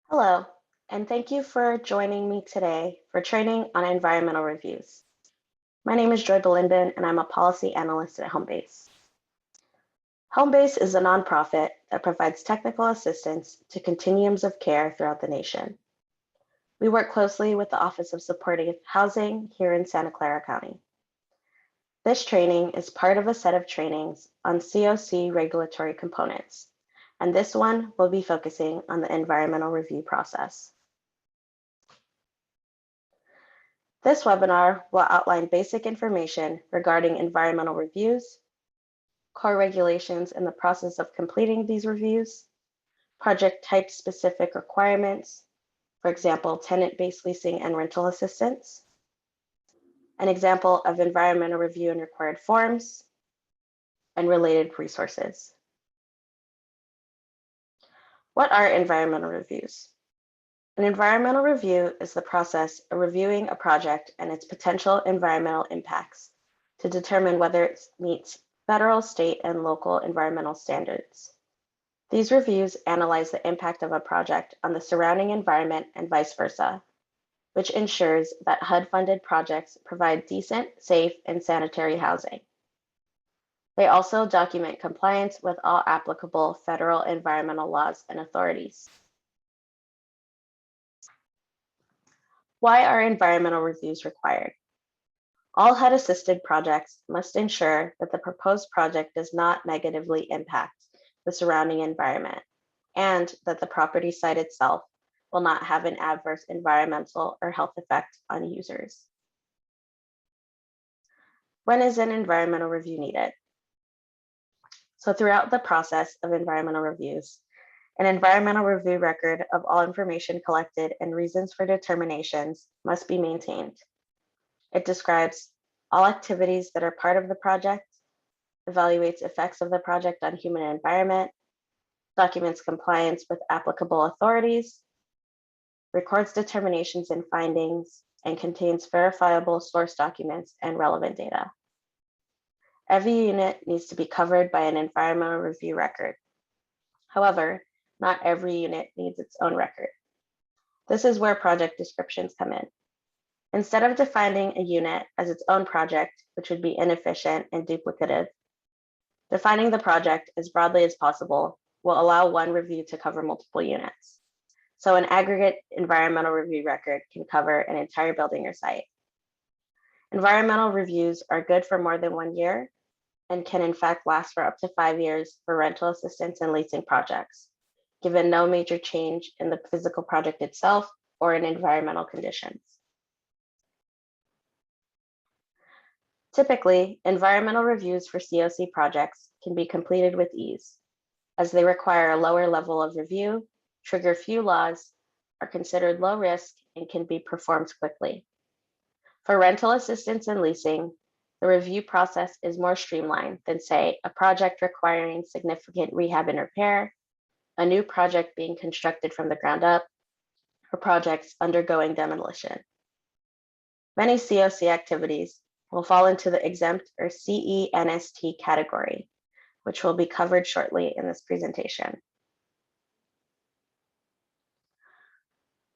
Hello, and thank you for joining me today for training on environmental reviews. My name is Joy Belinden, and I'm a policy analyst at Homebase. Homebase is a nonprofit that provides technical assistance to continuums of care throughout the nation. We work closely with the Office of Supportive Housing here in Santa Clara County. This training is part of a set of trainings on COC regulatory components, and this one will be focusing on the environmental review process. This webinar will outline basic information regarding environmental reviews, core regulations in the process of completing these reviews, project type specific requirements, for example, tenant-based leasing and rental assistance, an example of environmental review and required forms, and related resources. What are environmental reviews? An environmental review is the process of reviewing a project and its potential environmental impacts to determine whether it meets federal, state, and local environmental standards. These reviews analyze the impact of a project on the surrounding environment and vice versa, which ensures that HUD-funded projects provide decent, safe, and sanitary housing. They also document compliance with all applicable federal environmental laws and authorities. Why are environmental reviews required? All HUD-assisted projects must ensure that the proposed project does not negatively impact the surrounding environment and that the property site itself will not have an adverse environmental or health effect on users. When is an environmental review needed? So throughout the process of environmental reviews, an environmental review record of all information collected and reasons for determinations must be maintained. It describes all activities that are part of the project, evaluates effects of the project on human and environment, documents compliance with applicable authorities, records determinations and findings, and contains verifiable source documents and relevant data. Every unit needs to be covered by an environmental review record. However, not every unit needs its own record. This is where project descriptions come in. Instead of defining a unit as its own project, which would be inefficient and duplicative, defining the project as broadly as possible will allow one review to cover multiple units. So an aggregate environmental review record can cover an entire building or site. Environmental reviews are good for more than 1 year and can in fact last for up to 5 years for rental assistance and leasing projects, given no major change in the physical project itself or in environmental conditions. Typically, environmental reviews for COC projects can be completed with ease, as they require a lower level of review, trigger few laws, are considered low risk, and can be performed quickly. For rental assistance and leasing, the review process is more streamlined than, say, a project requiring significant rehab and repair, a new project being constructed from the ground up, or projects undergoing demolition. Many COC activities will fall into the exempt or CENST category, which will be covered shortly in this presentation.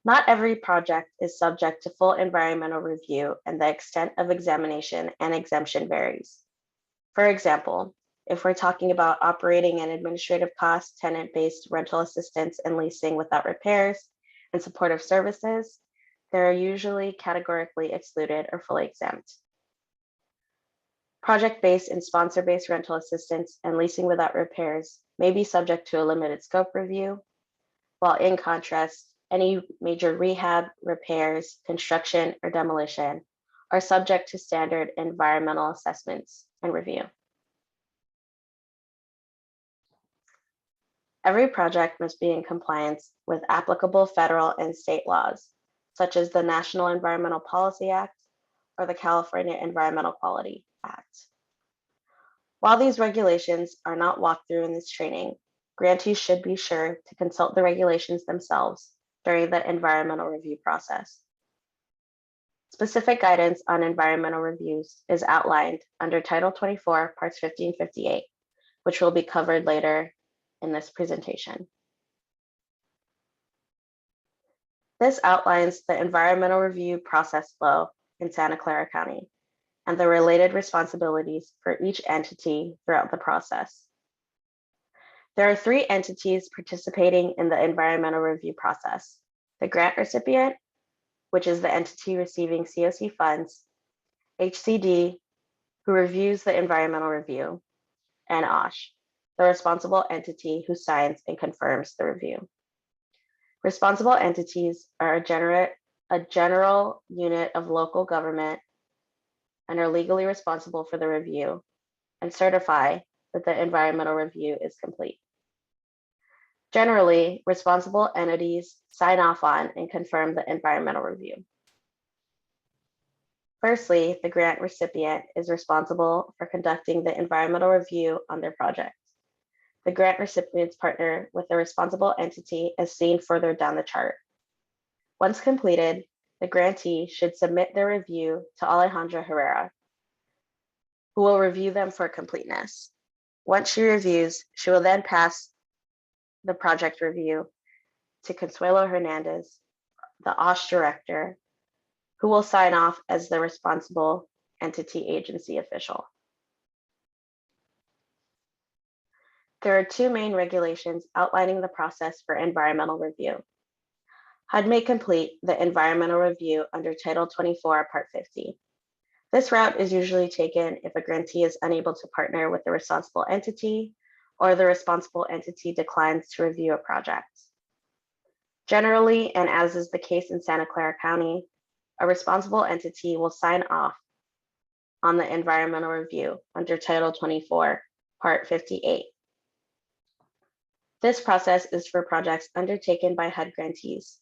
Not every project is subject to full environmental review, and the extent of examination and exemption varies. For example, if we're talking about operating and administrative costs, tenant-based rental assistance and leasing without repairs, and supportive services, they're usually categorically excluded or fully exempt. Project-based and sponsor-based rental assistance and leasing without repairs may be subject to a limited scope review, while in contrast, any major rehab, repairs, construction, or demolition are subject to standard environmental assessments and review. Every project must be in compliance with applicable federal and state laws, such as the National Environmental Policy Act or the California Environmental Quality Act. While these regulations are not walked through in this training, grantees should be sure to consult the regulations themselves during the environmental review process. Specific guidance on environmental reviews is outlined under Title 24, Parts 50 and 58, which will be covered later in this presentation. This outlines the environmental review process flow in Santa Clara County and the related responsibilities for each entity throughout the process. There are 3 entities participating in the environmental review process: the grant recipient, which is the entity receiving COC funds, HCD, who reviews the environmental review, and OSH, the responsible entity who signs and confirms the review. Responsible entities are a general unit of local government and are legally responsible for the review and certify that the environmental review is complete. Generally, responsible entities sign off on and confirm the environmental review. Firstly, the grant recipient is responsible for conducting the environmental review on their project. The grant recipients partner with the responsible entity as seen further down the chart. Once completed, the grantee should submit their review to Alejandra Herrera, who will review them for completeness. Once she reviews, she will then pass the project review to Consuelo Hernandez, the OSH director, who will sign off as the responsible entity agency official. There are 2 main regulations outlining the process for environmental review. HUD may complete the environmental review under Title 24, Part 50. This route is usually taken if a grantee is unable to partner with the responsible entity or the responsible entity declines to review a project. Generally, and as is the case in Santa Clara County, a responsible entity will sign off on the environmental review under Title 24, Part 58. This process is for projects undertaken by HUD grantees,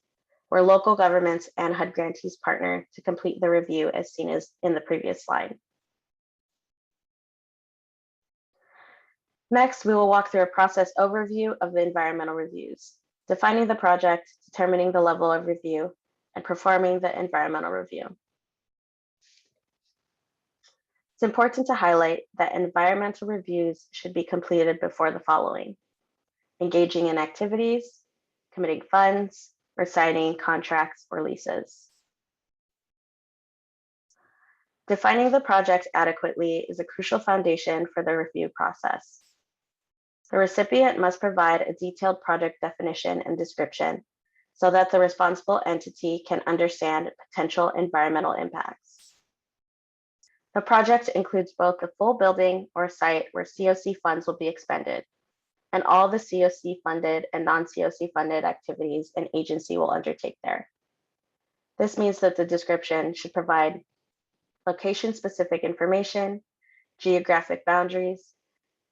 where local governments and HUD grantees partner to complete the review as seen as in the previous slide. Next, we will walk through a process overview of the environmental reviews, defining the project, determining the level of review, and performing the environmental review. It's important to highlight that environmental reviews should be completed before the following: engaging in activities, committing funds, or signing contracts or leases. Defining the project adequately is a crucial foundation for the review process. The recipient must provide a detailed project definition and description so that the responsible entity can understand potential environmental impacts. The project includes both the full building or site where COC funds will be expended, and all the COC funded and non-COC funded activities an agency will undertake there. This means that the description should provide location-specific information, geographic boundaries,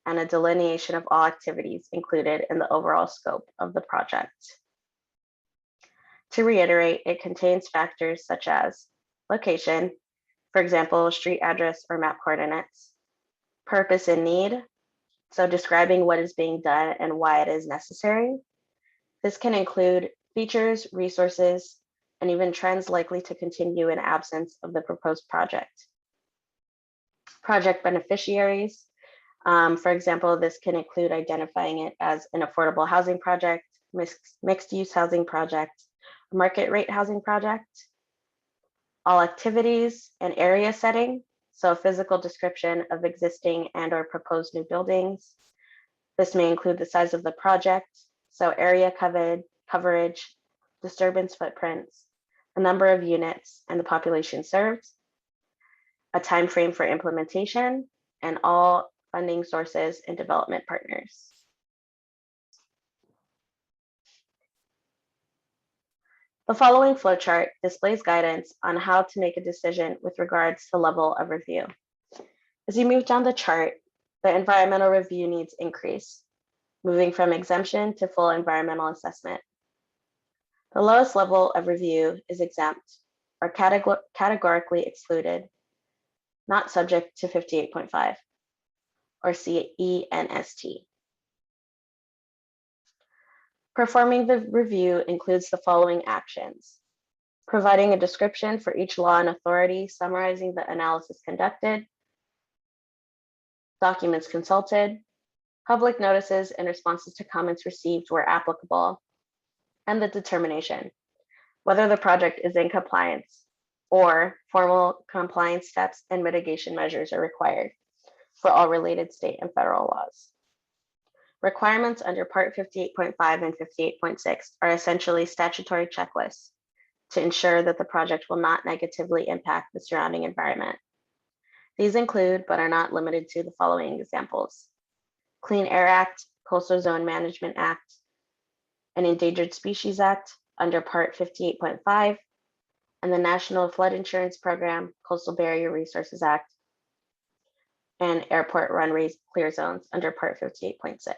and a delineation of all activities included in the overall scope of the project. To reiterate, it contains factors such as location, for example, street address or map coordinates, purpose and need, so describing what is being done and why it is necessary. This can include features, resources, and even trends likely to continue in absence of the proposed project. Project beneficiaries, for example, this can include identifying it as an affordable housing project, mixed-use housing project, market rate housing project. All activities and area setting, so a physical description of existing and or proposed new buildings. This may include the size of the project, so area coverage, disturbance footprints, the number of units, and the population served, a time frame for implementation, and all funding sources and development partners. The following flowchart displays guidance on how to make a decision with regards to level of review. As you move down the chart, the environmental review needs increase, moving from exemption to full environmental assessment. The lowest level of review is exempt or categorically excluded, not subject to 58.5 or CENST. Performing the review includes the following actions: providing a description for each law and authority summarizing the analysis conducted, documents consulted, public notices and responses to comments received where applicable, and the determination. whether the project is in compliance, or formal compliance steps and mitigation measures are required for all related state and federal laws. Requirements under Part 58.5 and 58.6 are essentially statutory checklists to ensure that the project will not negatively impact the surrounding environment. These include, but are not limited to, the following examples: Clean Air Act, Coastal Zone Management Act, and Endangered Species Act under Part 58.5, and the National Flood Insurance Program, Coastal Barrier Resources Act, and Airport Runway Clear Zones under Part 58.6.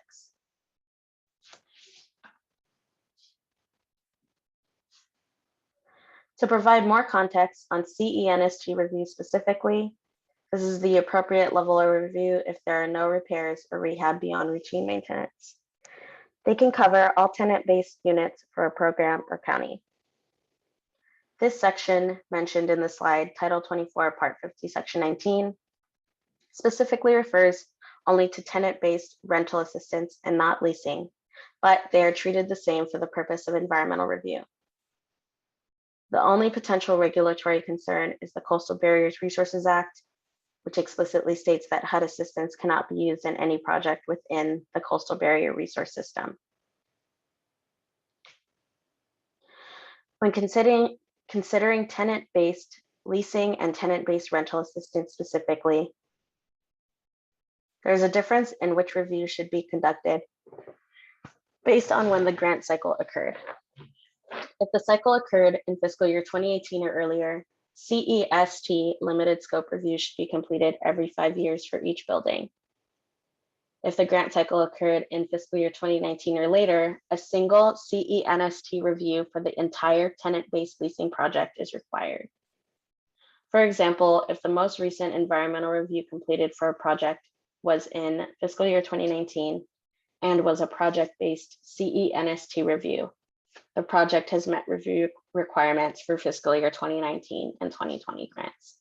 To provide more context on CENST review specifically, this is the appropriate level of review if there are no repairs or rehab beyond routine maintenance. They can cover all tenant-based units for a program or county. This section mentioned in the slide, Title 24, Part 50, Section 19, specifically refers only to tenant-based rental assistance and not leasing, but they are treated the same for the purpose of environmental review. The only potential regulatory concern is the Coastal Barriers Resources Act, which explicitly states that HUD assistance cannot be used in any project within the coastal barrier resource system. When considering tenant-based leasing and tenant-based rental assistance specifically, there is a difference in which review should be conducted based on when the grant cycle occurred. If the cycle occurred in fiscal year 2018 or earlier, CEST limited scope review should be completed every 5 years for each building. If the grant cycle occurred in fiscal year 2019 or later, a single CENST review for the entire tenant-based leasing project is required. For example, if the most recent environmental review completed for a project was in fiscal year 2019 and was a project-based CENST review, the project has met review requirements for fiscal year 2019 and 2020 grants.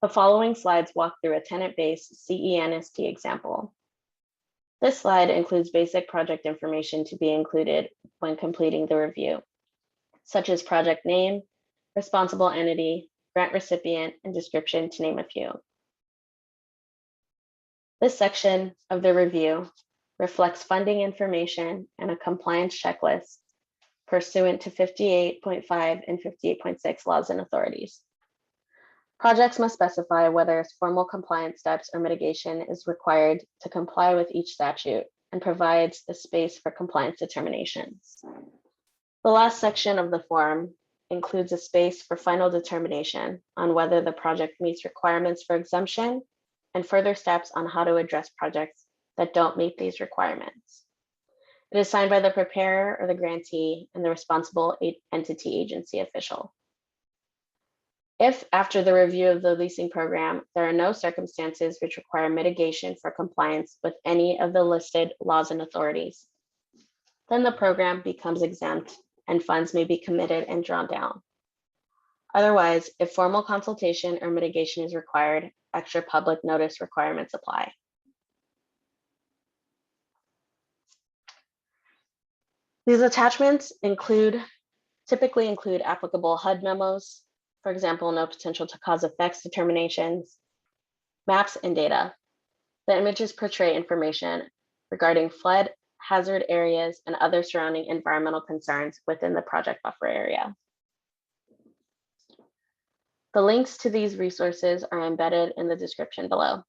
The following slides walk through a tenant-based CENST example. This slide includes basic project information to be included when completing the review, such as project name, responsible entity, grant recipient, and description, to name a few. This section of the review reflects funding information and a compliance checklist pursuant to 58.5 and 58.6 laws and authorities. Projects must specify whether formal compliance steps or mitigation is required to comply with each statute and provides a space for compliance determinations. The last section of the form includes a space for final determination on whether the project meets requirements for exemption and further steps on how to address projects that don't meet these requirements. It is signed by the preparer or the grantee and the responsible entity agency official. If after the review of the leasing program, there are no circumstances which require mitigation for compliance with any of the listed laws and authorities, then the program becomes exempt and funds may be committed and drawn down. Otherwise, if formal consultation or mitigation is required, extra public notice requirements apply. These attachments typically include applicable HUD memos, for example, no potential to cause effects determinations, maps, and data. The images portray information regarding flood, hazard areas, and other surrounding environmental concerns within the project buffer area. The links to these resources are embedded in the description below.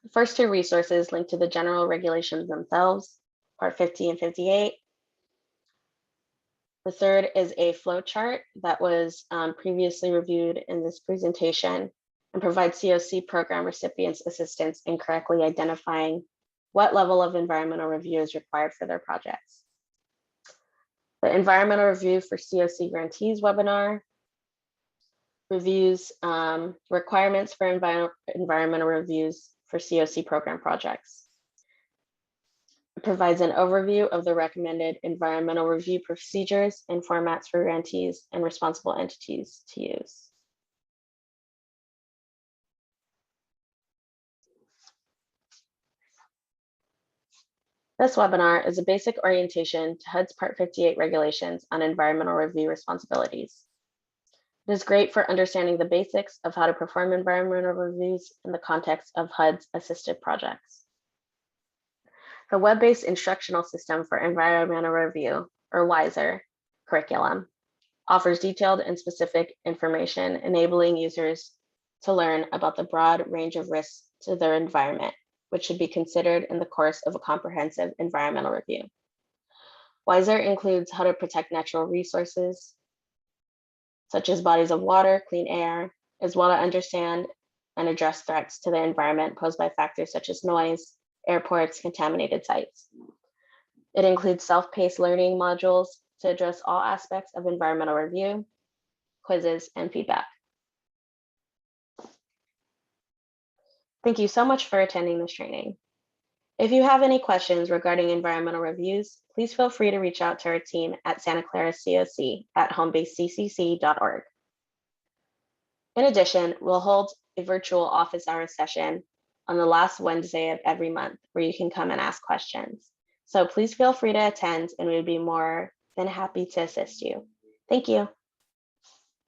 The first two resources link to the general regulations themselves, Part 50 and 58. The third is a flow chart that was previously reviewed in this presentation and provides COC program recipients assistance in correctly identifying what level of environmental review is required for their projects. The environmental review for COC grantees webinar reviews requirements for environmental reviews for COC program projects. It provides an overview of the recommended environmental review procedures and formats for grantees and responsible entities to use. This webinar is a basic orientation to HUD's Part 58 regulations on environmental review responsibilities. It is great for understanding the basics of how to perform environmental reviews in the context of HUD's assisted projects. The web-based instructional system for environmental review, or WISER, curriculum offers detailed and specific information, enabling users to learn about the broad range of risks to their environment, which should be considered in the course of a comprehensive environmental review. WISER includes how to protect natural resources, such as bodies of water, clean air, as well as understand and address threats to the environment posed by factors such as noise, airports, contaminated sites. It includes self-paced learning modules to address all aspects of environmental review, quizzes, and feedback. Thank you so much for attending this training. If you have any questions regarding environmental reviews, please feel free to reach out to our team at Santa Clara COC at homebaseccc.org. In addition, we'll hold a virtual office hours session on the last Wednesday of every month where you can come and ask questions. So please feel free to attend and we'd be more than happy to assist you. Thank you.